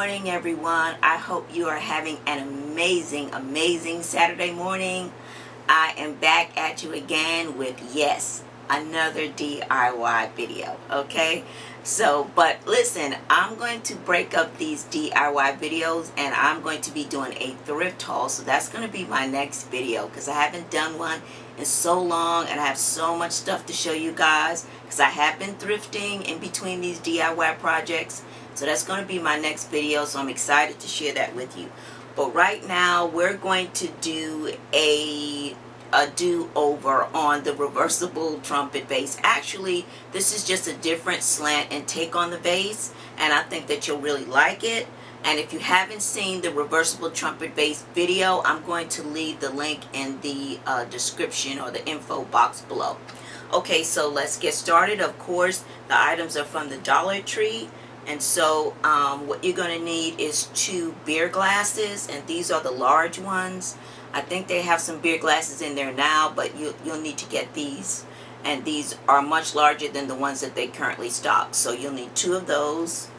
morning, everyone. I hope you are having an amazing Saturday morning. I am back at you again with, yes, another DIY video, okay? But listen, I'm going to break up these DIY videos and I'm going to be doing a thrift haul. So that's going to be my next video because I haven't done one in so long and I have so much stuff to show you guys because I have been thrifting in between these DIY projects. So that's going to be my next video, so I'm excited to share that with you. But right now, we're going to do a do-over on the reversible trumpet vase. Actually, this is just a different slant and take on the vase, and I think that you'll really like it. And if you haven't seen the reversible trumpet vase video, I'm going to leave the link in the description or the info box below. Okay, so let's get started. Of course, the items are from the Dollar Tree. And so what you're going to need is 2 beer glasses, and these are the large ones. I think they have some beer glasses in there now, but you'll need to get these. And these are much larger than the ones that they currently stock. So you'll need 2 of those.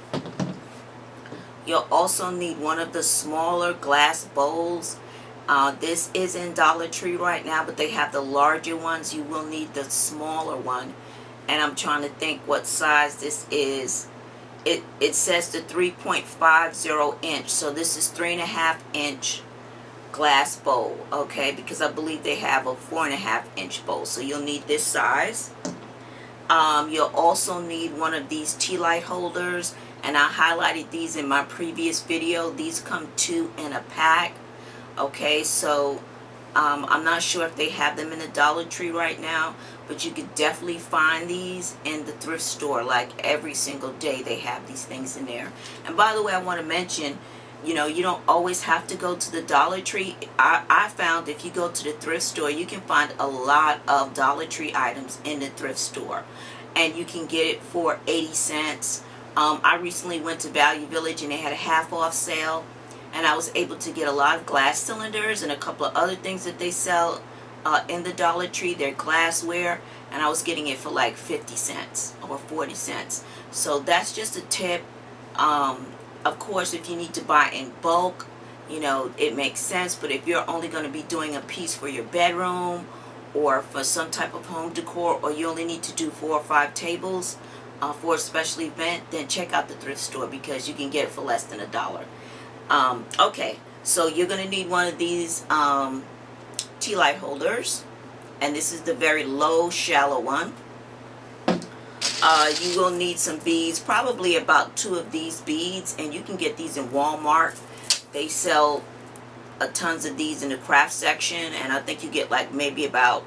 You'll also need one of the smaller glass bowls. This is in Dollar Tree right now, but they have the larger ones. You will need the smaller one. And I'm trying to think what size this is. It says the 3.50 inch, so this is 3.5 inch glass bowl, okay, because I believe they have a 4.5 inch bowl, so you'll need this size. You'll also need one of these tea light holders, and I highlighted these in my previous video. These come 2 in a pack, okay, so I'm not sure if they have them in the Dollar Tree right now, but you could definitely find these in the thrift store. Like every single day they have these things in there. And by the way, I want to mention, you don't always have to go to the Dollar Tree. I found if you go to the thrift store, you can find a lot of Dollar Tree items in the thrift store. And you can get it for 80 cents. I recently went to Value Village and they had a half off sale. And I was able to get a lot of glass cylinders and a couple of other things that they sell in the Dollar Tree. They're glassware, and I was getting it for like 50 cents or 40 cents. So that's just a tip. Of course, if you need to buy in bulk, it makes sense. But if you're only going to be doing a piece for your bedroom or for some type of home decor, or you only need to do 4 or 5 tables for a special event, then check out the thrift store because you can get it for less than $1. Okay, so you're going to need one of these tea light holders, and this is the very low, shallow one. You will need some beads, probably about 2 of these beads, and you can get these in Walmart. They sell tons of these in the craft section, and I think you get like maybe about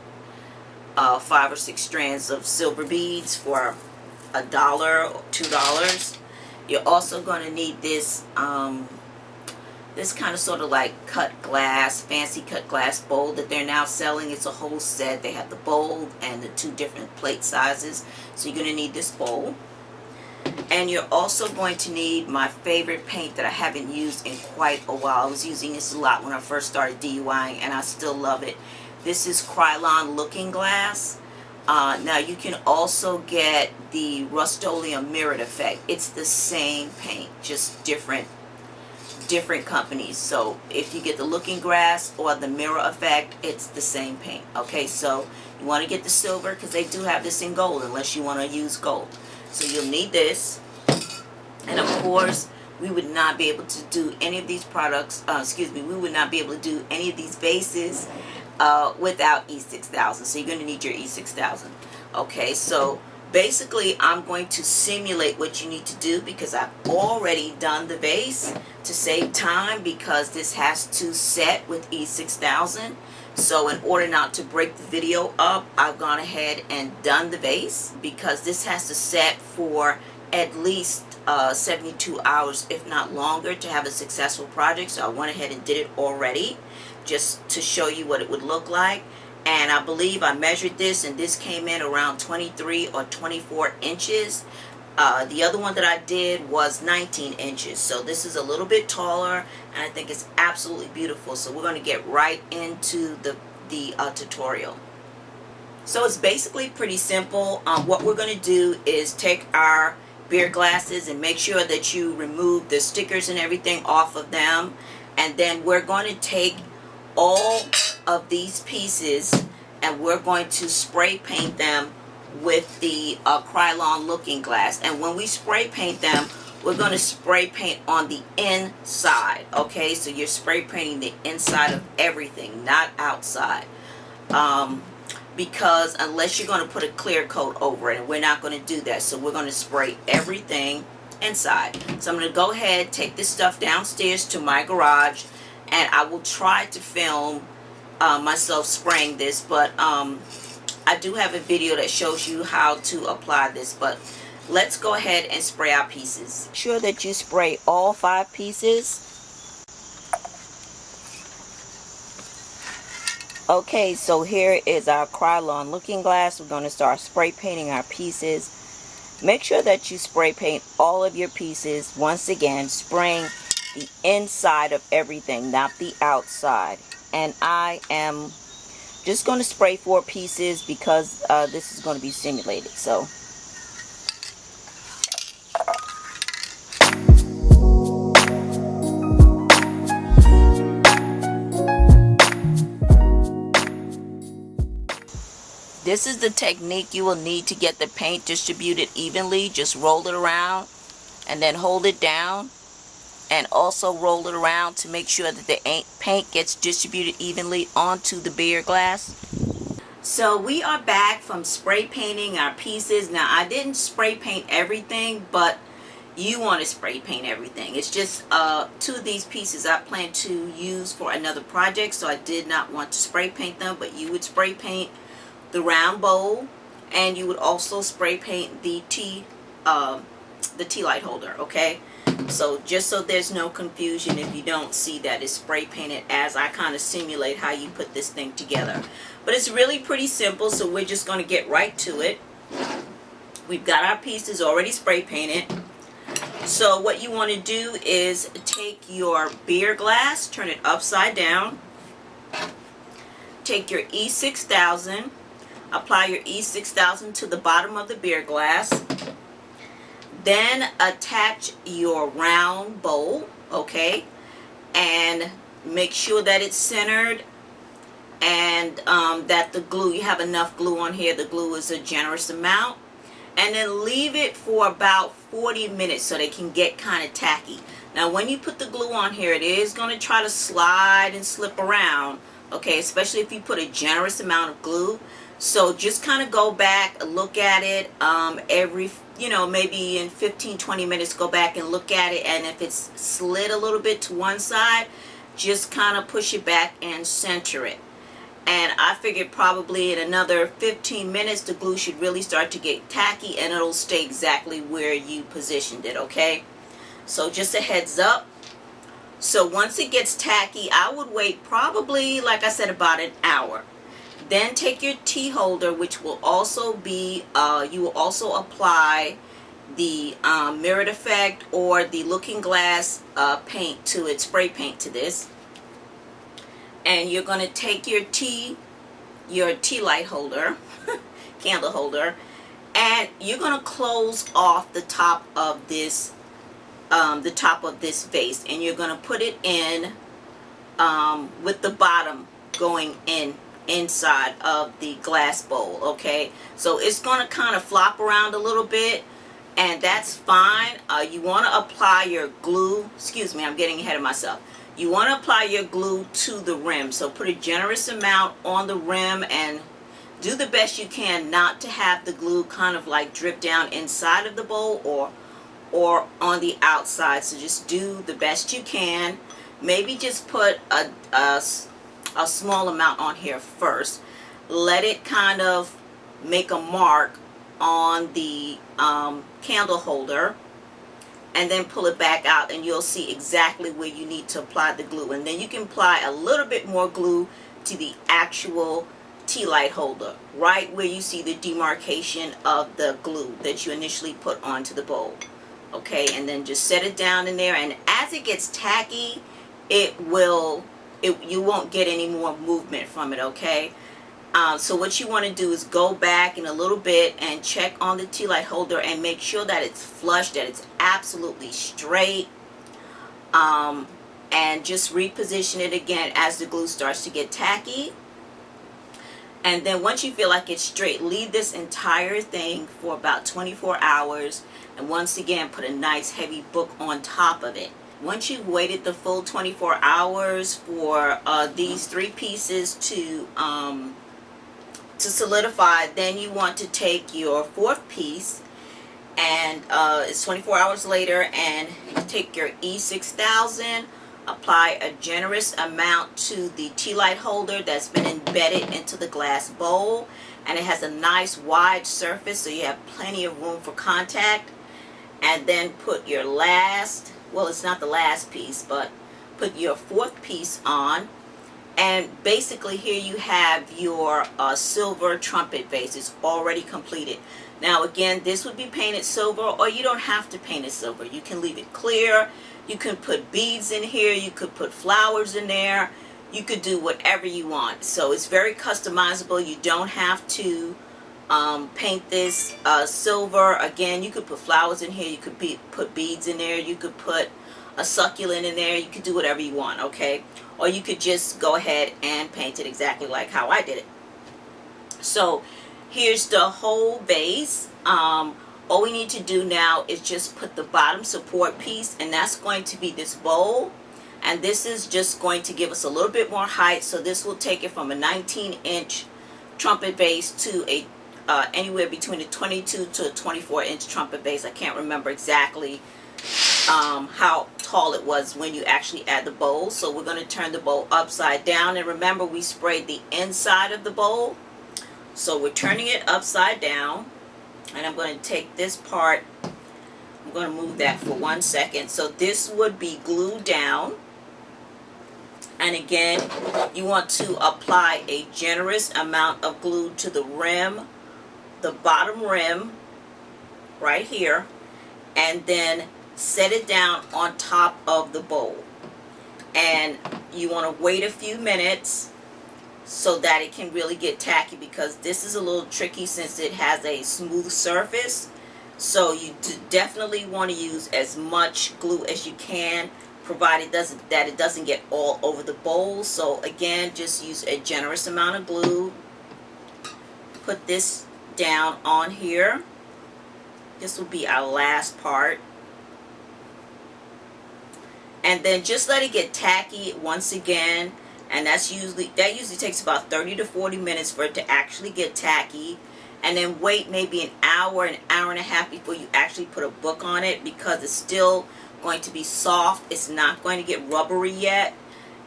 5 or 6 strands of silver beads for $1 or $2. You're also going to need this this kind of sort of like cut glass, fancy cut glass bowl that they're now selling. It's a whole set. They have the bowl and the 2 different plate sizes. So you're going to need this bowl. And you're also going to need my favorite paint that I haven't used in quite a while. I was using this a lot when I first started DIYing, and I still love it. This is Krylon Looking Glass. Now you can also get the Rust-Oleum Mirrored Effect. It's the same paint, just different companies. So if you get the Looking Glass or the Mirror Effect, it's the same paint. Okay, so you want to get the silver because they do have this in gold unless you want to use gold. So you'll need this. And of course, we would not be able to do any of these products, we would not be able to do any of these vases without E6000. So you're going to need your E6000. Okay, so basically, I'm going to simulate what you need to do because I've already done the vase to save time because this has to set with E6000. So in order not to break the video up, I've gone ahead and done the vase because this has to set for at least 72 hours, if not longer, to have a successful project. So I went ahead and did it already just to show you what it would look like. And I believe I measured this, and this came in around 23 or 24 inches. The other one that I did was 19 inches. So this is a little bit taller, and I think it's absolutely beautiful. So we're going to get right into the tutorial. So it's basically pretty simple. What we're going to do is take our beer glasses, and make sure that you remove the stickers and everything off of them. And then we're going to take all of these pieces and we're going to spray paint them with the Krylon looking glass. And when we spray paint them, we're going to spray paint on the inside. Okay, so you're spray painting the inside of everything, not outside. Because unless you're going to put a clear coat over it, and we're not going to do that, so we're going to spray everything inside. So I'm going to go ahead, take this stuff downstairs to my garage, and I will try to film myself spraying this, but I do have a video that shows you how to apply this. But let's go ahead and spray our pieces. Make sure that you spray all 5 pieces. Okay, so here is our Krylon looking glass. We're going to start spray painting our pieces. Make sure that you spray paint all of your pieces. Once again, spraying the inside of everything, not the outside. And I am just going to spray 4 pieces because this is going to be simulated. So this is the technique you will need to get the paint distributed evenly. Just roll it around and then hold it down, and also roll it around to make sure that the paint gets distributed evenly onto the beer glass. So we are back from spray painting our pieces. Now, I didn't spray paint everything, but you want to spray paint everything. It's just 2 of these pieces I plan to use for another project, so I did not want to spray paint them. But you would spray paint the round bowl, and you would also spray paint the tea light holder. Okay, so just so there's no confusion, if you don't see that it's spray painted, as I kind of simulate how you put this thing together. But it's really pretty simple, so we're just going to get right to it. We've got our pieces already spray painted. So what you want to do is take your beer glass, turn it upside down, take your E6000, apply your E6000 to the bottom of the beer glass. Then attach your round bowl, okay, and make sure that it's centered, and that the glue, you have enough glue on here. The glue is a generous amount. And then leave it for about 40 minutes so they can get kind of tacky. Now, when you put the glue on here, it is going to try to slide and slip around, okay, especially if you put a generous amount of glue. So just kind of go back, look at it every, maybe in 15-20 minutes, go back and look at it. And if it's slid a little bit to one side, just kind of push it back and center it. And I figured probably in another 15 minutes, the glue should really start to get tacky, and it'll stay exactly where you positioned it, okay? So just a heads up. So once it gets tacky, I would wait probably, like I said, about an hour. Then take your tea holder, which will also be, you will also apply the mirrored effect or the looking glass paint to it, spray paint to this. And you're going to take your tea light holder, candle holder, and you're going to close off the top of this vase, and you're going to put it in with the bottom going inside of the glass bowl, okay? So it's going to kind of flop around a little bit, and that's fine. You want to apply your glue, excuse me, I'm getting ahead of myself. You want to apply your glue to the rim, so put a generous amount on the rim and do the best you can not to have the glue kind of like drip down inside of the bowl or on the outside. So just do the best you can. Maybe just put a small amount on here first. Let it kind of make a mark on the candle holder, and then pull it back out, and you'll see exactly where you need to apply the glue. And then you can apply a little bit more glue to the actual tea light holder, right where you see the demarcation of the glue that you initially put onto the bowl. Okay, and then just set it down in there, and as it gets tacky, you won't get any more movement from it, okay? So what you want to do is go back in a little bit and check on the tea light holder and make sure that it's flush, that it's absolutely straight. And just reposition it again as the glue starts to get tacky. And then once you feel like it's straight, leave this entire thing for about 24 hours. And once again, put a nice heavy book on top of it. Once you've waited the full 24 hours for these 3 pieces to solidify, then you want to take your 4th piece, and it's 24 hours later, and take your E6000, apply a generous amount to the tea light holder that's been embedded into the glass bowl, and it has a nice wide surface so you have plenty of room for contact. And then put your last, well, it's not the last piece, but put your 4th piece on. And basically here you have your silver trumpet vase. It's already completed. Now again, this would be painted silver, or you don't have to paint it silver. You can leave it clear. You can put beads in here. You could put flowers in there. You could do whatever you want. So it's very customizable. You don't have to paint this silver. Again, you could put flowers in here. You could put beads in there. You could put a succulent in there. You could do whatever you want, okay? Or you could just go ahead and paint it exactly like how I did it. So here's the whole vase. All we need to do now is just put the bottom support piece, and that's going to be this bowl. And this is just going to give us a little bit more height. So this will take it from a 19-inch trumpet vase to a anywhere between a 22 to a 24-inch trumpet vase. I can't remember exactly how tall it was when you actually add the bowl. So we're going to turn the bowl upside down, and remember we sprayed the inside of the bowl, so we're turning it upside down. And I'm going to take this part, I'm going to move that for 1 second. So this would be glued down, and again you want to apply a generous amount of glue to the rim, the bottom rim right here, and then set it down on top of the bowl. And you want to wait a few minutes so that it can really get tacky, because this is a little tricky since it has a smooth surface. So you definitely want to use as much glue as you can, provided that it doesn't get all over the bowl. So again, just use a generous amount of glue. Put this down on here. This will be our last part. And then just let it get tacky once again. And that usually takes about 30 to 40 minutes for it to actually get tacky. And then wait maybe an hour and a half before you actually put a book on it, because it's still going to be soft. It's not going to get rubbery yet.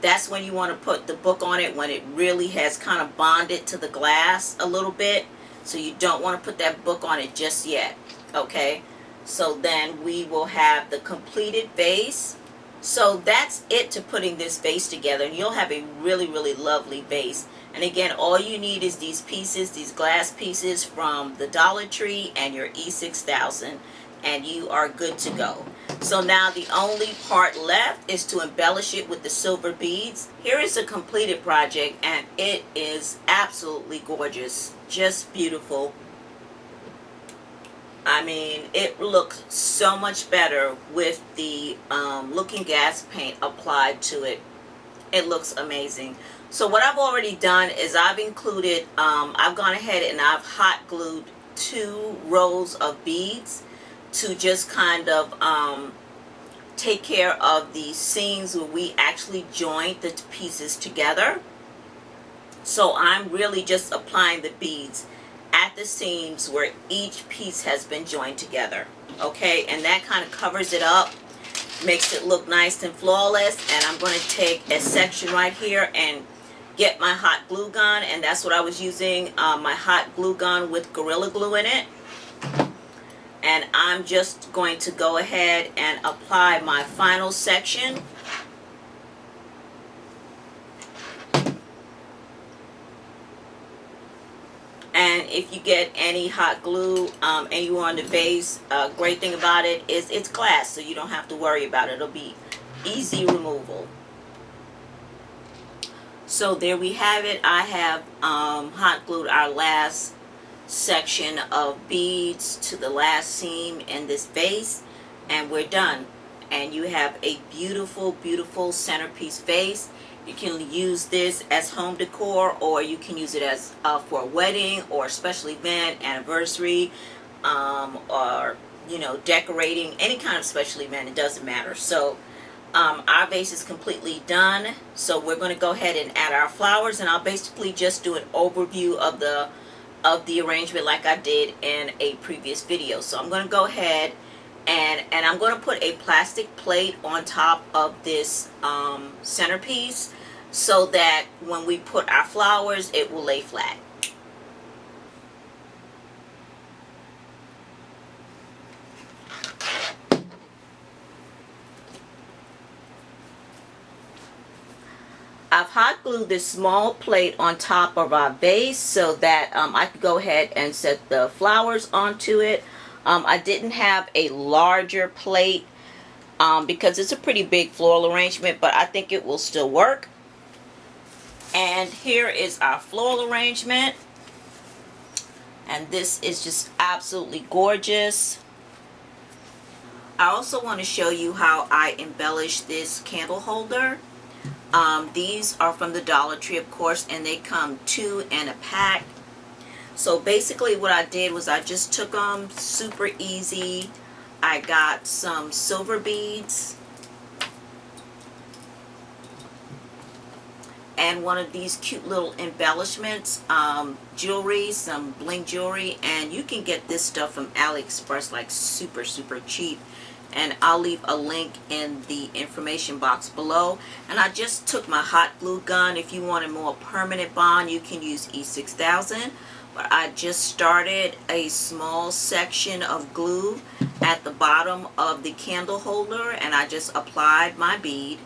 That's when you want to put the book on it, when it really has kind of bonded to the glass a little bit. So you don't want to put that book on it just yet. Okay, so then we will have the completed vase. So that's it to putting this vase together, and you'll have a really, really lovely vase. And again, all you need is these pieces, these glass pieces from the Dollar Tree, and your E6000, and you are good to go. So now the only part left is to embellish it with the silver beads. Here is a completed project, and it is absolutely gorgeous, just beautiful. I mean, it looks so much better with the looking gas paint applied to it. It looks amazing. So what I've already done is I've included, I've gone ahead and I've hot glued 2 rows of beads to just kind of take care of the seams where we actually joined the pieces together. So I'm really just applying the beads at the seams where each piece has been joined together. Okay, and that kind of covers it up, makes it look nice and flawless. And I'm going to take a section right here and get my hot glue gun, and that's what I was using, my hot glue gun with Gorilla Glue in it. And I'm just going to go ahead and apply my final section. And if you get any hot glue anywhere on the vase, great thing about it is it's glass, so you don't have to worry about it. It'll be easy removal. So there we have it. I have hot glued our last section of beads to the last seam in this vase, and we're done. And you have a beautiful, beautiful centerpiece vase. You can use this as home decor, or you can use it as for a wedding or a special event, anniversary, or decorating any kind of special event. It doesn't matter. So our vase is completely done. So we're going to go ahead and add our flowers, and I'll basically just do an overview of the arrangement like I did in a previous video. So I'm going to go ahead and I'm going to put a plastic plate on top of this centerpiece so that when we put our flowers, it will lay flat. I've hot glued this small plate on top of our vase so that I could go ahead and set the flowers onto it. I didn't have a larger plate because it's a pretty big floral arrangement, but I think it will still work. And here is our floral arrangement. And this is just absolutely gorgeous. I also want to show you how I embellish this candle holder. These are from the Dollar Tree, of course, and they come 2 in a pack. So basically what I did was I just took them super easy. I got some silver beads and one of these cute little embellishments, jewelry, some bling jewelry, and you can get this stuff from AliExpress like super cheap. And I'll leave a link in the information box below. And I just took my hot glue gun. If you want a more permanent bond, you can use E6000. But I just started a small section of glue at the bottom of the candle holder, and I just applied my bead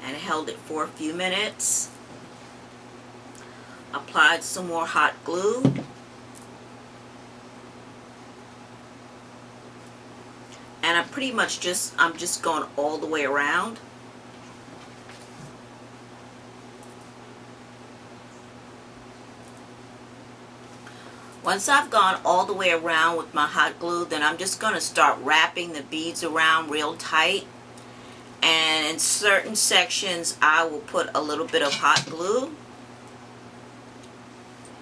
and held it for a few minutes. Applied some more hot glue. And I'm just going all the way around. Once I've gone all the way around with my hot glue, then I'm just going to start wrapping the beads around real tight. And in certain sections, I will put a little bit of hot glue.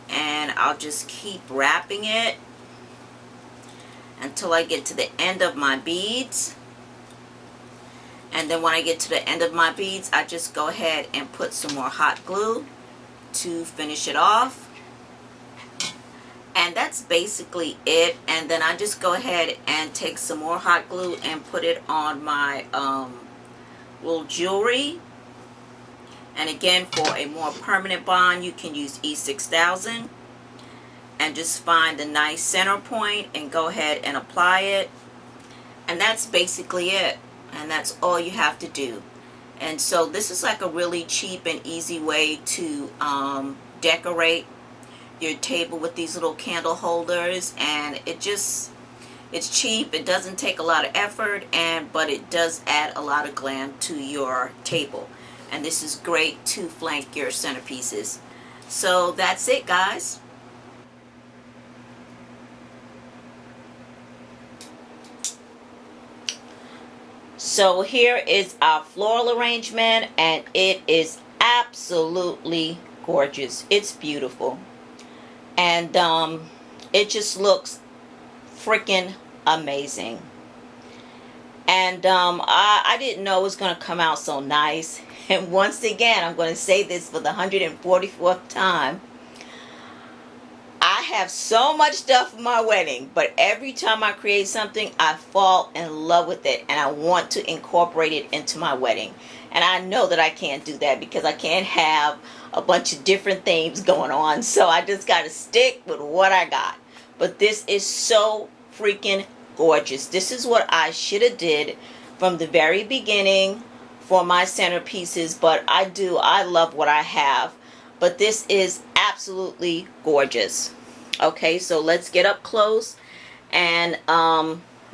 And I'll just keep wrapping it until I get to the end of my beads. And then when I get to the end of my beads, I just go ahead and put some more hot glue to finish it off. And that's basically it. And then I just go ahead and take some more hot glue and put it on my little jewelry. And again, for a more permanent bond, you can use E6000. And just find a nice center point and go ahead and apply it. And that's basically it. And that's all you have to do. And so this is like a really cheap and easy way to decorate your table with these little candle holders. And it's cheap. It doesn't take a lot of effort, but it does add a lot of glam to your table. And this is great to flank your centerpieces. So that's it, guys. So here is our floral arrangement, and it is absolutely gorgeous. It's beautiful. And it just looks freaking amazing. And I didn't know it was going to come out so nice. And once again, I'm going to say this for the 144th time. I have so much stuff for my wedding, but every time I create something, I fall in love with it, and I want to incorporate it into my wedding. And I know that I can't do that because I can't have a bunch of different themes going on, so I just got to stick with what I got. But this is so freaking gorgeous. This is what I should have did from the very beginning for my centerpieces, but I love what I have. But this is absolutely gorgeous. Okay, so let's get up close and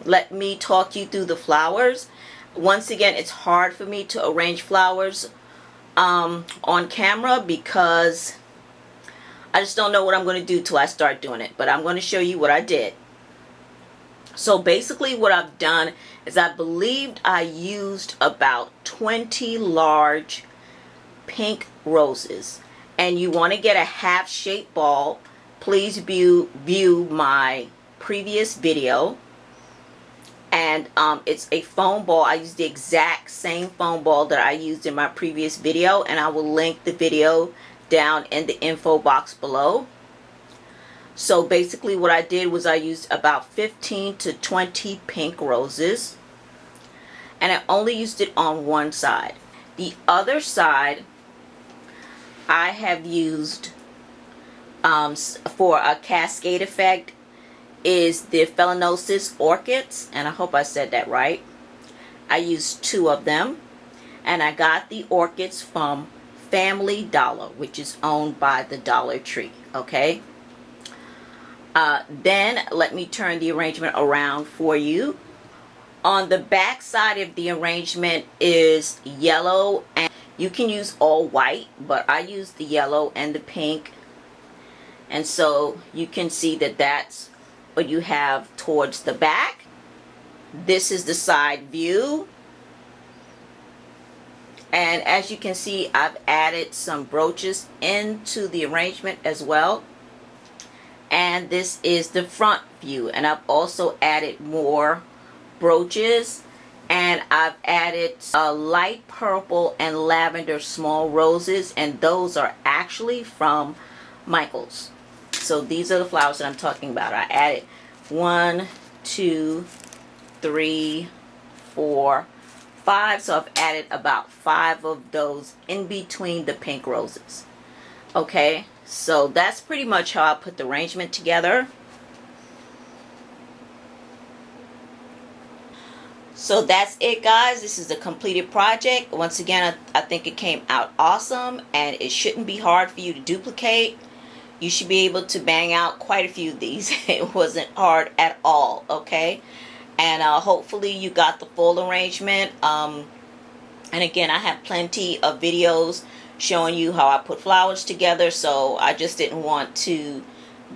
let me talk you through the flowers. Once again, it's hard for me to arrange flowers on camera because I just don't know what I'm going to do till I start doing it. But I'm going to show you what I did. So basically what I've done is I believed I used about 20 large pink roses. And you want to get a half shaped ball. Please view my previous video. And it's a foam ball. I used the exact same foam ball that I used in my previous video. And I will link the video down in the info box below. So basically what I did was I used about 15 to 20 pink roses. And I only used it on one side. The other side I have used for a cascade effect is the Phalaenopsis orchids. And I hope I said that right. I used 2 of them. And I got the orchids from Family Dollar, which is owned by the Dollar Tree. Okay. Then let me turn the arrangement around for you. On the back side of the arrangement is yellow, and you can use all white, but I used the yellow and the pink. And so you can see that that's what you have towards the back. This is the side view. And as you can see, I've added some brooches into the arrangement as well. And this is the front view, and I've also added more brooches, and I've added a light purple and lavender small roses, and those are actually from Michael's. So these are the flowers that I'm talking about. I added 1, 2, 3, 4, 5. So I've added about 5 of those in between the pink roses. Okay, so that's pretty much how I put the arrangement together. So that's it, guys. This is the completed project. Once again, I think it came out awesome, and it shouldn't be hard for you to duplicate. You should be able to bang out quite a few of these. It wasn't hard at all, okay? And hopefully you got the full arrangement. And again, I have plenty of videos showing you how I put flowers together, so I just didn't want to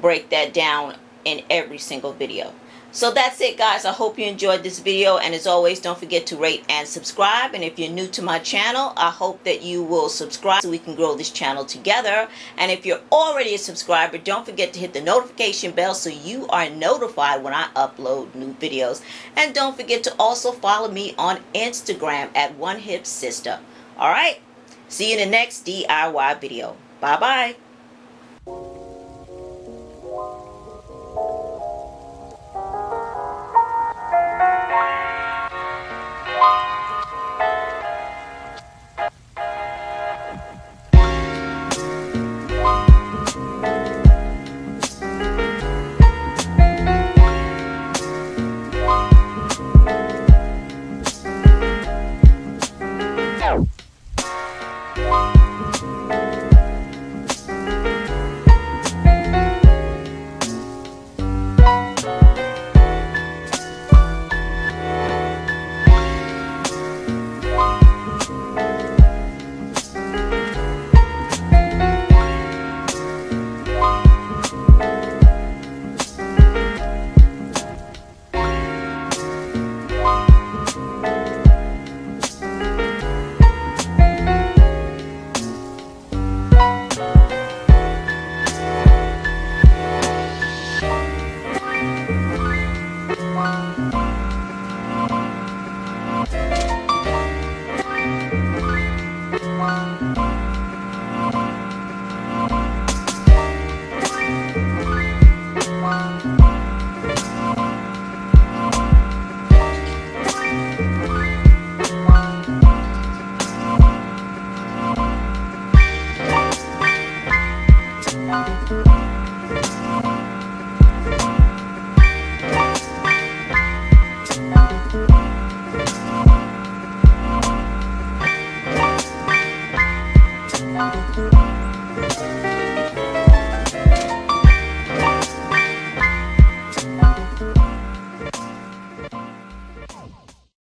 break that down in every single video. So that's it, guys. I hope you enjoyed this video, and as always, don't forget to rate and subscribe. And if you're new to my channel, I hope that you will subscribe so we can grow this channel together. And if you're already a subscriber, don't forget to hit the notification bell so you are notified when I upload new videos. And don't forget to also follow me on Instagram at onehipsister. Alright? See you in the next DIY video. Bye-bye.